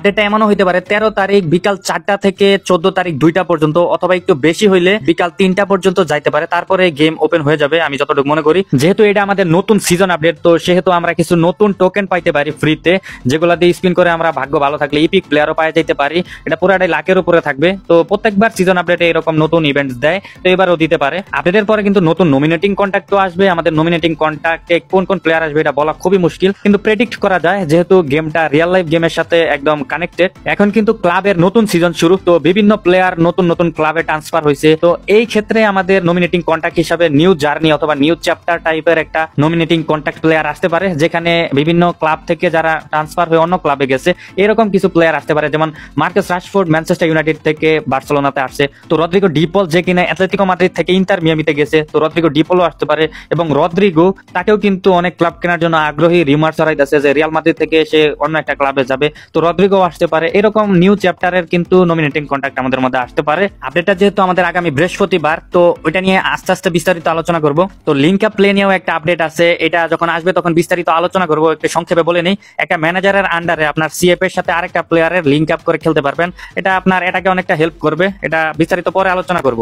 এটা এমনও হইতে পারে 13 তারিখ বিকাল 4টা থেকে 14 তারিখ 2টা পর্যন্ত, অথবা একটু বেশি হইলে বিকাল 3টা পর্যন্ত যাইতে পারে, তারপরে গেম ওপেন হয়ে যাবে আমি যতটুকু মনে করি। যেহেতু এটা আমাদের নতুন সিজন আপডেট, তো সেহেতু আমরা কিছু নতুন টোকেন পাইতে পারি ফ্রিতে, যেগুলা দিয়ে স্পিন করে আমরা ভাগ্য ভালো থাকলে ইপিক প্লেয়ারও পাই যেতে পারি। এটা পুরাটাই লাকের উপরে থাকবে। তো প্রত্যেকবার সিজন আপডেটে এরকম নতুন ইভেন্টস দেয়, তো এবারও দিতে পারে। আপডেটের পরে কিন্তু নতুন নমিনেটিং কন্ট্যাক্টও আসবে। আমাদের নমিনেটিং কন্ট্যাক্টে কোন কোন প্লেয়ার আসবে এটা বলা খুবই মুশকিল, কিন্তু প্রেডিক্ট করা যায়, যেহেতু গেমটা রিয়েল লাইফ গেমের সাথে একদম কানেক্টেড। এখন কিন্তু ক্লাবের নতুন সিজন শুরু, তো বিভিন্ন প্লেয়ার নতুন নতুন ক্লাবে ট্রান্সফার হয়েছে। তো এই ক্ষেত্রে আমাদের নমিনেটিং কন্ট্যাক্ট হিসাবে নিউ জার্নি অথবা নিউ চ্যাপ্টার টাইপের একটা নমিনেটিং কন্ট্যাক্ট প্লেয়ার আসতে পারে, যেখানে বিভিন্ন ক্লাব থেকে যারা ট্রান্সফার হয়ে অন্য ক্লাবে গেছে এরকম কিছু প্লেয়ার আসতে পারে। যেমন মার্কাস রাশফোর্ড ম্যানচেস্টার ইউনাইটেড থেকে বার্সেলোনাতে আসছে, তো রদ্রিগো ডিপল যে কিনা অ্যাটলেটিকো মাদ্রিদ থেকে ইন্টার মিয়ামিতে গেছে, তো রদ্রিগো ডিপলও আসতে পারে। এবং রদ্রিগো তাকেও কিন্তু অনেক ক্লাব কেনার জন্য আগ্রহী, রিমার ছড়াইতেছে যে রিয়াল মাদ্রিদ থেকে সে অন্য একটা ক্লাবে যাবে, তো রদ্রিগো আসতে পারে। এরকম নিউ চ্যাপ্টারের কিন্তু নমিনেটিং কন্ট্যাক্ট আমাদের মধ্যে আসতে পারে। আপডেটটা যেহেতু আমাদের আগামী বৃহস্পতিবার, তো ওইটা নিয়ে আস্তে আস্তে বিস্তারিত আলোচনা করব। তো লিঙ্ক আপ প্লে নিয়েও একটা আপডেট আছে, এটা যখন আসবে তখন বিস্তারিত আলোচনা করবো। একটু সংক্ষেপে বলে নেই, একটা ম্যানেজারের আন্ডারে আপনার সিএফ এর সাথে আরেকটা প্লেয়ারের লিঙ্ক আপ করে খেলতে পারবেন। এটা আপনার এটাকে অনেকটা হেল্প করবে, এটা বিস্তারিত পরে আলোচনা করব।